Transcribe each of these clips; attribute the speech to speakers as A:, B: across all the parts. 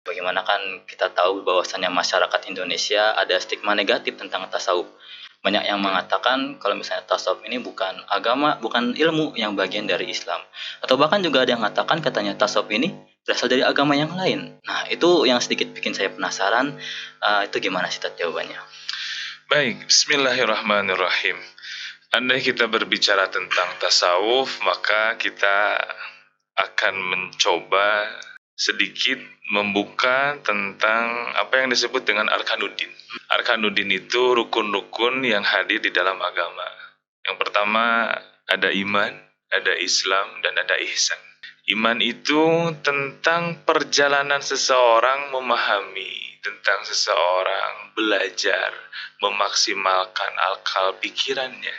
A: Bagaimana kan kita tahu bahwasannya masyarakat Indonesia ada stigma negatif tentang tasawuf. Banyak yang mengatakan kalau misalnya tasawuf ini bukan agama, bukan ilmu yang bagian dari Islam. Atau bahkan juga ada yang mengatakan katanya tasawuf ini berasal dari agama yang lain. Nah, itu yang sedikit bikin saya penasaran. Itu gimana sih jawabannya?
B: Baik, bismillahirrahmanirrahim. Andai kita berbicara tentang tasawuf, maka kita akan mencoba sedikit membuka tentang apa yang disebut dengan Arkanuddin. Arkanuddin itu rukun-rukun yang hadir di dalam agama. Yang pertama ada iman, ada Islam, dan ada ihsan. Iman itu tentang perjalanan seseorang memahami, tentang seseorang belajar, memaksimalkan akal pikirannya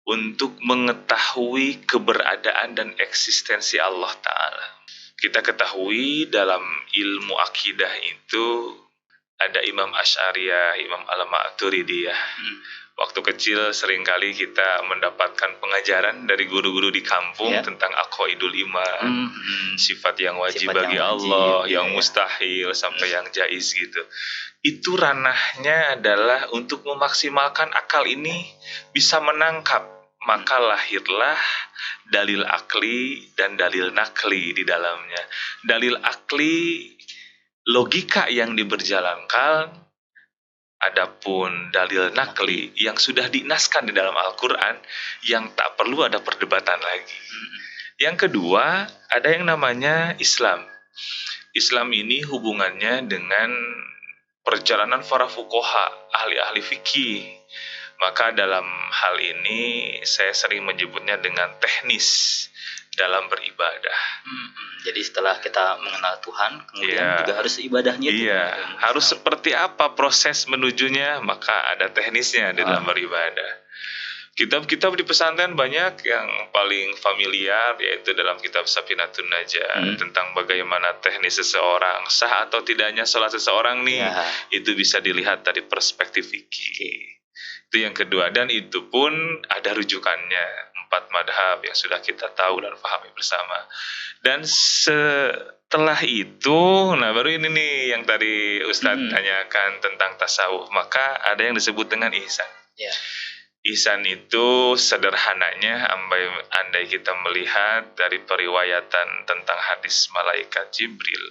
B: untuk mengetahui keberadaan dan eksistensi Allah Ta'ala. Kita ketahui dalam ilmu akidah itu ada Imam Asy'ariyah, Imam Al-Maturidiyah. Waktu kecil seringkali kita mendapatkan pengajaran dari guru-guru di kampung tentang aqaidul iman, sifat yang wajib bagi Allah, yang mustahil sampai yang jaiz gitu. Itu ranahnya adalah untuk memaksimalkan akal ini bisa menangkap, maka lahirlah dalil akli dan dalil nakli di dalamnya. Dalil akli, logika yang diberjalankan, adapun dalil nakli yang sudah dinaskan di dalam Al-Quran yang tak perlu ada perdebatan lagi. Yang kedua, ada yang namanya Islam. Islam ini hubungannya dengan perjalanan para fuqaha, ahli-ahli fikih. Maka dalam hal ini saya sering menyebutnya dengan teknis dalam beribadah.
A: Jadi setelah kita mengenal Tuhan, kemudian juga harus ibadahnya.
B: Harus seperti apa proses menujunya, maka ada teknisnya di dalam beribadah. Kitab-kitab di pesantren banyak yang paling familiar, yaitu dalam kitab Safinatun Najah, tentang bagaimana teknis seseorang, sah atau tidaknya sholat seseorang nih, itu bisa dilihat dari perspektif fikih. Itu yang kedua, dan itu pun ada rujukannya, 4 madhab yang sudah kita tahu dan pahami bersama. Dan setelah itu, nah baru ini nih yang tadi Ustadz tanyakan tentang tasawuf, maka ada yang disebut dengan ihsan. Ihsan itu sederhananya, andai kita melihat dari periwayatan tentang hadis malaikat Jibril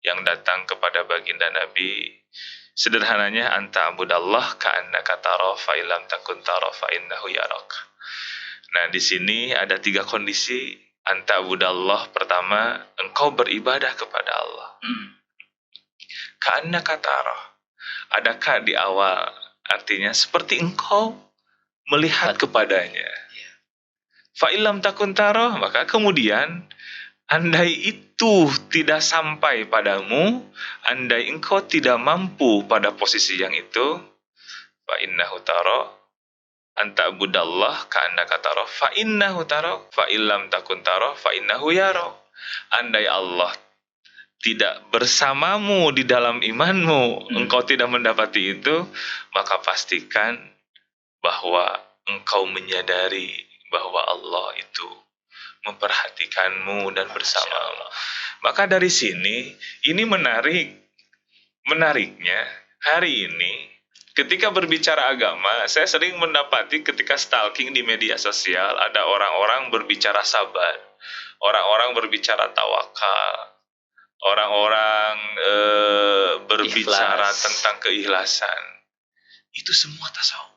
B: yang datang kepada baginda Nabi, sederhananya anta abudallah ka'annaka tara fa illam takun tara fa innahu yarak. Nah, di sini ada 3 kondisi. Anta abudallah, pertama, engkau beribadah kepada Allah. Ka'annaka tara, adakah di awal, artinya seperti engkau melihat kepadanya. Fa illam takun tara, maka kemudian andai itu tidak sampai padamu, andai engkau tidak mampu pada posisi yang itu, fa innahu tara, anta abudallah ka'annaka tara, fa innahu tara, fa illam takun tara, fa innahu yara. Andai Allah tidak bersamamu di dalam imanmu, engkau tidak mendapati itu, maka pastikan bahwa engkau menyadari bahwa Allah itu memperhatikanmu dan bersamamu. Maka dari sini, ini menariknya hari ini ketika berbicara agama, saya sering mendapati ketika stalking di media sosial ada orang-orang berbicara sabar, orang-orang berbicara tawakal, orang-orang berbicara tentang keikhlasan. Itu semua tasawuf.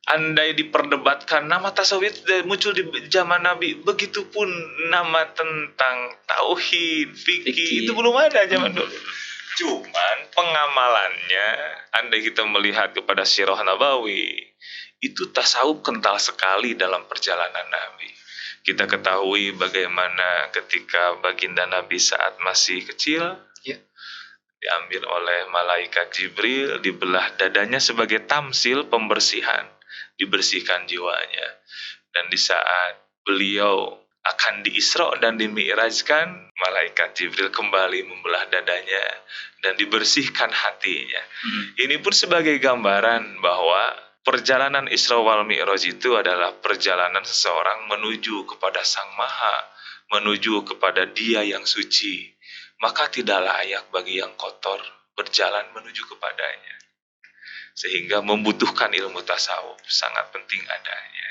B: Andai diperdebatkan nama tasawuf itu muncul di zaman Nabi, begitupun nama tentang tauhid, fikih itu belum ada zaman dulu. Cuman pengamalannya, andai kita melihat kepada Sirah Nabawi, itu tasawuf kental sekali dalam perjalanan Nabi. Kita ketahui bagaimana ketika baginda Nabi saat masih kecil, diambil oleh malaikat Jibril, dibelah dadanya sebagai tamsil pembersihan, dibersihkan jiwanya. Dan di saat beliau akan diisra dan dimi'rajkan, malaikat Jibril kembali membelah dadanya dan dibersihkan hatinya. Ini pun sebagai gambaran bahwa perjalanan Isra wal Mi'raj itu adalah perjalanan seseorang menuju kepada Sang Maha, menuju kepada Dia yang suci, maka tidak layak bagi yang kotor berjalan menuju kepadanya. Sehingga membutuhkan ilmu tasawuf, sangat penting adanya.